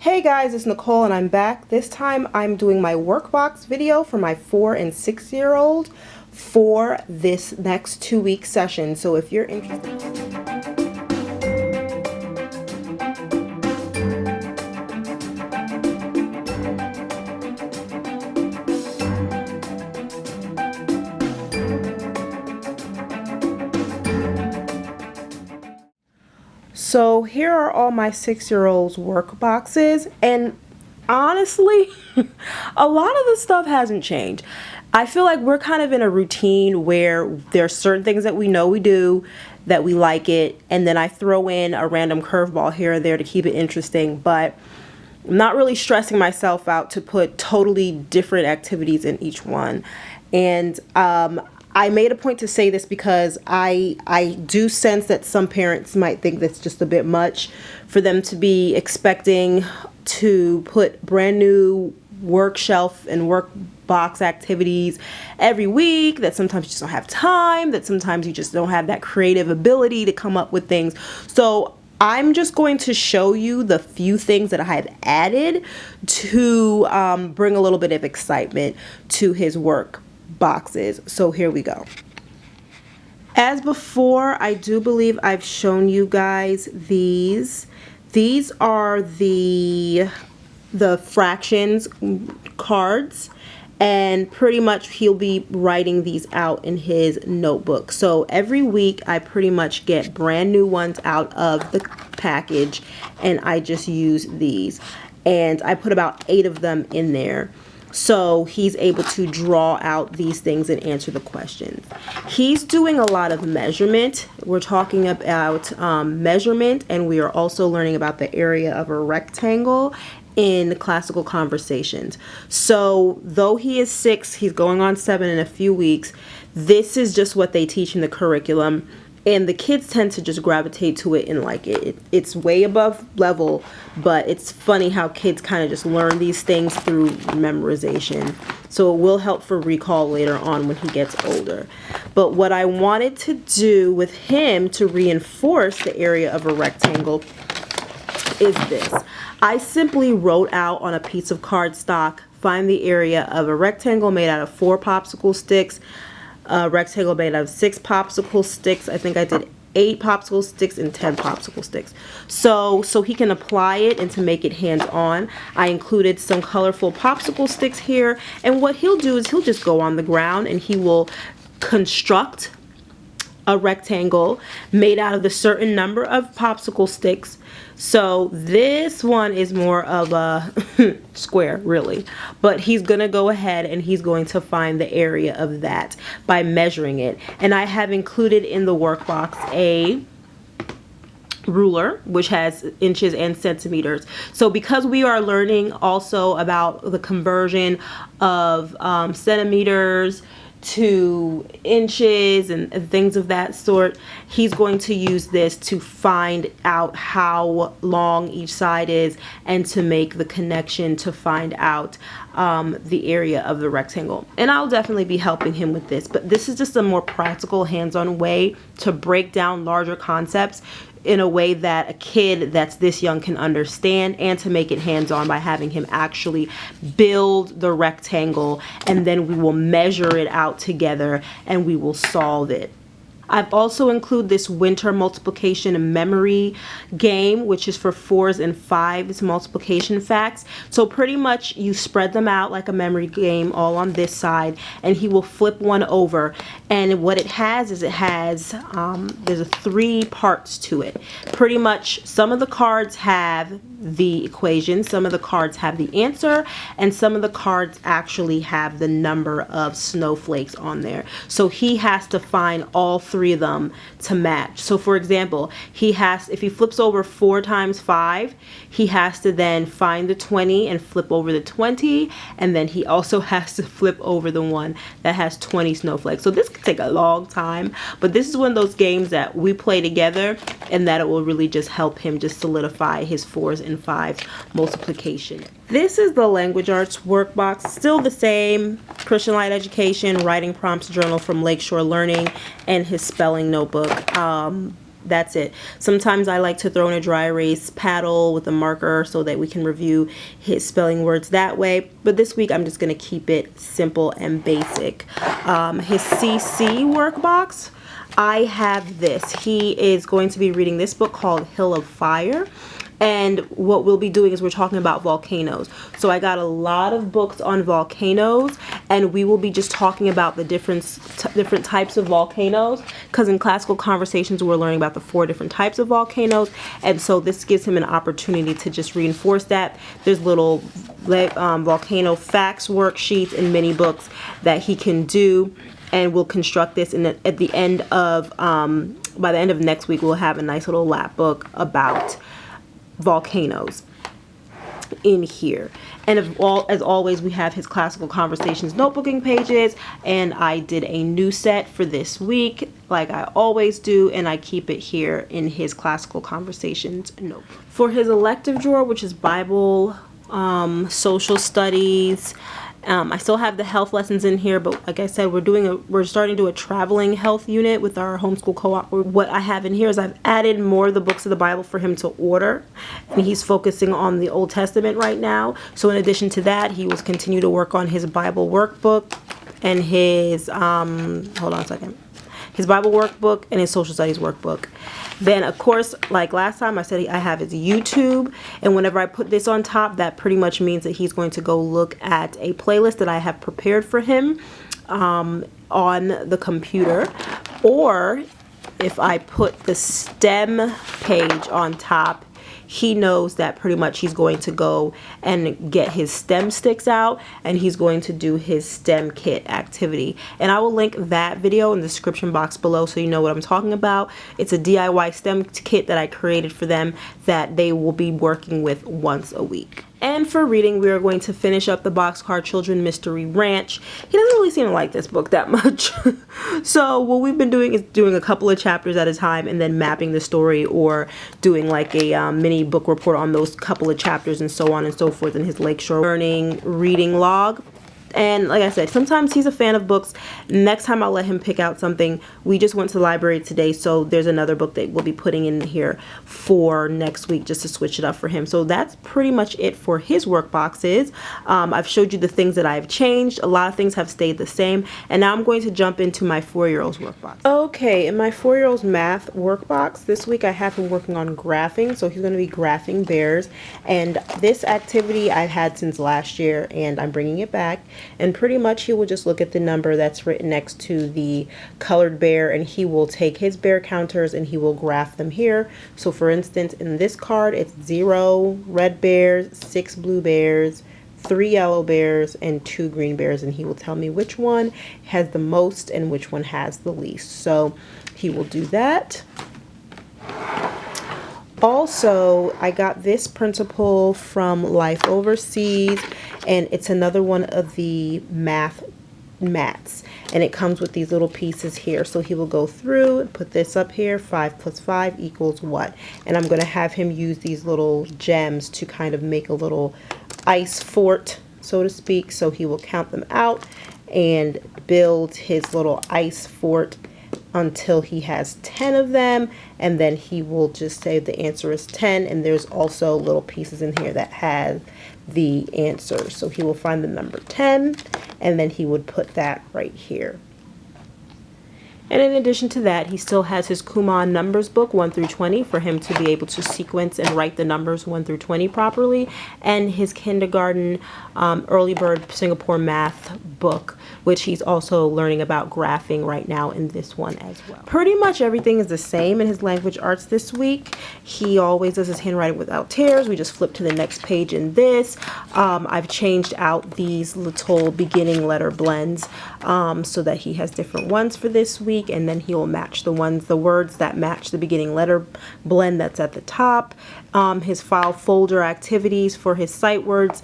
Hey guys, it's Nicole and I'm back. This time I'm doing my workbox video for my 4 and 6-year-old for this next 2-week session. So if you're interested. So here are all my 6-year-old's work boxes, and honestly, a lot of the stuff hasn't changed. I feel like we're kind of in a routine where there's certain things that we know we do, that we like it, and then I throw in a random curveball here or there to keep it interesting, but I'm not really stressing myself out to put totally different activities in each one. And I made a point to say this because I do sense that some parents might think that's just a bit much for them to be expecting to put brand new work shelf and work box activities every week, that sometimes you just don't have time, that sometimes you just don't have that creative ability to come up with things. So I'm just going to show you the few things that I have added to bring a little bit of excitement to his work boxes. So here we go. As before, I do believe I've shown you guys these. These are the fractions cards, and pretty much he'll be writing these out in his notebook. So every week I pretty much get brand new ones out of the package and I just use these, and I put about 8 of them in there. So he's able to draw out these things and answer the questions. He's doing a lot of measurement. We're talking about measurement, and we are also learning about the area of a rectangle in classical conversations. So though he is 6, he's going on 7 in a few weeks. This is just what they teach in the curriculum, and the kids tend to just gravitate to it and like it. It's way above level, but it's funny how kids kind of just learn these things through memorization. So it will help for recall later on when he gets older. But what I wanted to do with him to reinforce the area of a rectangle is this. I simply wrote out on a piece of cardstock, find the area of a rectangle made out of 4 popsicle sticks, a rectangle made out of 6 popsicle sticks. I think I did 8 popsicle sticks and 10 popsicle sticks. So he can apply it and to make it hands-on, I included some colorful popsicle sticks here. And what he'll do is he'll just go on the ground and he will construct a rectangle made out of a certain number of popsicle sticks. So this one is more of a square, really, but he's gonna go ahead and he's going to find the area of that by measuring it. And I have included in the workbox a ruler which has inches and centimeters. So because we are learning also about the conversion of centimeters to inches and things of that sort, he's going to use this to find out how long each side is and to make the connection to find out the area of the rectangle. And I'll definitely be helping him with this, but this is just a more practical, hands-on way to break down larger concepts in a way that a kid that's this young can understand, and to make it hands-on by having him actually build the rectangle, and then we will measure it out together and we will solve it. I've also included this winter multiplication and memory game, which is for 4s and 5s multiplication facts. So pretty much you spread them out like a memory game all on this side, and he will flip one over. And what it has is there's 3 parts to it. Pretty much some of the cards have the equation, some of the cards have the answer, and some of the cards actually have the number of snowflakes on there. So he has to find all 3 of them to match. So for example, if he flips over 4 times 5, he has to then find the 20 and flip over the 20, and then he also has to flip over the one that has 20 snowflakes. So this could take a long time, but this is one of those games that we play together and that it will really just help him just solidify his 4s and 5s multiplication. This is the language arts workbox, still the same, Christian Light Education, writing prompts journal from Lakeshore Learning, and his spelling notebook. that's it. Sometimes I like to throw in a dry erase paddle with a marker so that we can review his spelling words that way. But this week I'm just going to keep it simple and basic. His CC workbox, I have this. He is going to be reading this book called Hill of Fire. And what we'll be doing is we're talking about volcanoes. So I got a lot of books on volcanoes, and we will be just talking about the different types of volcanoes, because in classical conversations we're learning about the 4 different types of volcanoes, and so this gives him an opportunity to just reinforce that. There's little volcano facts worksheets and mini books that he can do, and we'll construct this, and at the end of by the end of next week we'll have a nice little lap book about volcanoes in here. And as always, we have his classical conversations notebooking pages, and I did a new set for this week like I always do, and I keep it here in his classical conversations notebook. For his elective drawer, which is Bible, social studies, I still have the health lessons in here, but like I said, we're starting to do a traveling health unit with our homeschool co-op. What I have in here is I've added more of the books of the Bible for him to order, and he's focusing on the Old Testament right now. So in addition to that, he will continue to work on his Bible workbook and his his Bible workbook and his social studies workbook. Then, of course, like last time, I said I have his YouTube, and whenever I put this on top, that pretty much means that he's going to go look at a playlist that I have prepared for him on the computer. Or if I put the STEM page on top, he knows that pretty much he's going to go and get his STEM sticks out, and he's going to do his STEM kit activity. And I will link that video in the description box below so you know what I'm talking about. It's a DIY STEM kit that I created for them that they will be working with once a week. And for reading, we are going to finish up the Boxcar Children Mystery Ranch. He doesn't really seem to like this book that much. So what we've been doing is doing a couple of chapters at a time and then mapping the story, or doing like a mini book report on those couple of chapters and so on and so forth in his Lakeshore Learning reading log. And like I said, sometimes he's a fan of books. Next time I'll let him pick out something. We just went to the library today, so there's another book that we'll be putting in here for next week just to switch it up for him. So that's pretty much it for his work boxes. I've showed you the things that I've changed. A lot of things have stayed the same. And now I'm going to jump into my 4-year-old's work box. Okay, in my 4-year-old's math work box, this week I have him working on graphing. So he's going to be graphing bears. And this activity I've had since last year, and I'm bringing it back. And pretty much he will just look at the number that's written next to the colored bear, and he will take his bear counters and he will graph them here. So for instance, in this card, it's 0 red bears, 6 blue bears, 3 yellow bears, and 2 green bears, and he will tell me which one has the most and which one has the least. So he will do that. Also, I got this principle from Life Overseas, and it's another one of the math mats, and it comes with these little pieces here. So he will go through and put this up here, 5 plus 5 equals what? And I'm going to have him use these little gems to kind of make a little ice fort, so to speak. So he will count them out and build his little ice fort until he has 10 of them, and then he will just say the answer is 10, and there's also little pieces in here that have the answer. So he will find the number 10, and then he would put that right here. And in addition to that, he still has his Kumon numbers book 1 through 20 for him to be able to sequence and write the numbers 1 through 20 properly, and his kindergarten early bird Singapore math book, which he's also learning about graphing right now in this one as well. Pretty much everything is the same in his language arts this week. He always does his handwriting without tears. We just flip to the next page in this. I've changed out these little beginning letter blends so that he has different ones for this week, and then he will match the words that match the beginning letter blend that's at the top. His file folder activities for his sight words.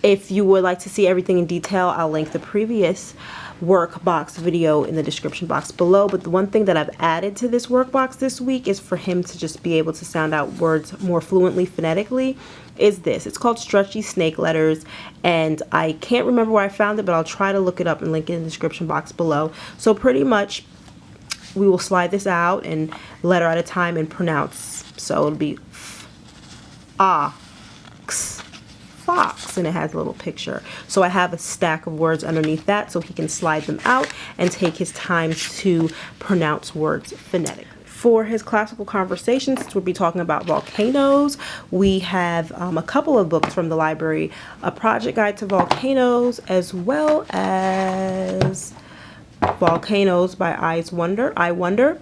If you would like to see everything in detail, I'll link the previous workbox video in the description box below. But the one thing that I've added to this workbox this week is for him to just be able to sound out words more fluently phonetically. Is this. It's called Stretchy Snake Letters, and I can't remember where I found it, but I'll try to look it up and link it in the description box below. So pretty much we will slide this out and letter at a time and pronounce. So it'll be fox, fox, and it has a little picture. So I have a stack of words underneath that so he can slide them out and take his time to pronounce words phonetically. For his classical conversations, since we'll be talking about volcanoes, we have a couple of books from the library, A Project Guide to Volcanoes, as well as Volcanoes by I Wonder.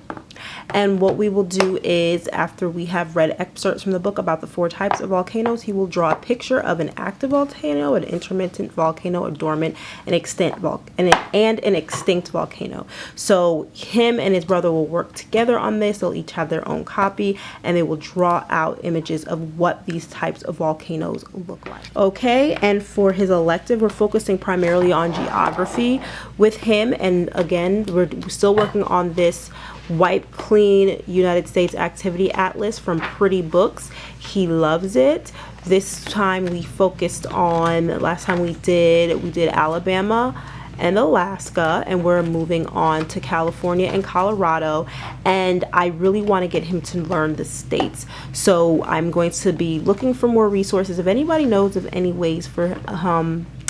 And what we will do is, after we have read excerpts from the book about the 4 types of volcanoes, he will draw a picture of an active volcano, an intermittent volcano, a dormant, an extinct volcano. So him and his brother will work together on this. They'll each have their own copy, and they will draw out images of what these types of volcanoes look like. Okay, and for his elective, we're focusing primarily on geography with him. And again, we're still working on this Wipe Clean United States Activity Atlas from Pretty Books. He loves it. This time we focused on, last time we did Alabama and Alaska, and we're moving on to California and Colorado, and I really want to get him to learn the states. So I'm going to be looking for more resources. If anybody knows of any ways for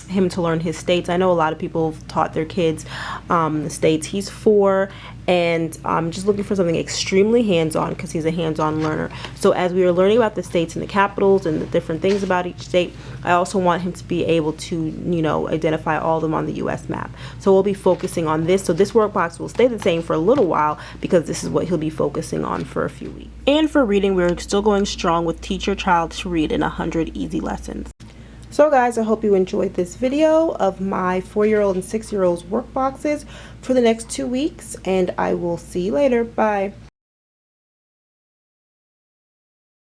him to learn his states. I know a lot of people have taught their kids the states he's 4, and I'm just looking for something extremely hands-on because he's a hands-on learner. So as we are learning about the states and the capitals and the different things about each state, I also want him to be able to, you know, identify all of them on the US map. So we'll be focusing on this. So this workbox will stay the same for a little while because this is what he'll be focusing on for a few weeks. And for reading, we're still going strong with Teach Your Child to Read in 100 Easy Lessons. So guys, I hope you enjoyed this video of my 4-year-old and 6-year-old's workboxes for the next 2 weeks, and I will see you later. Bye.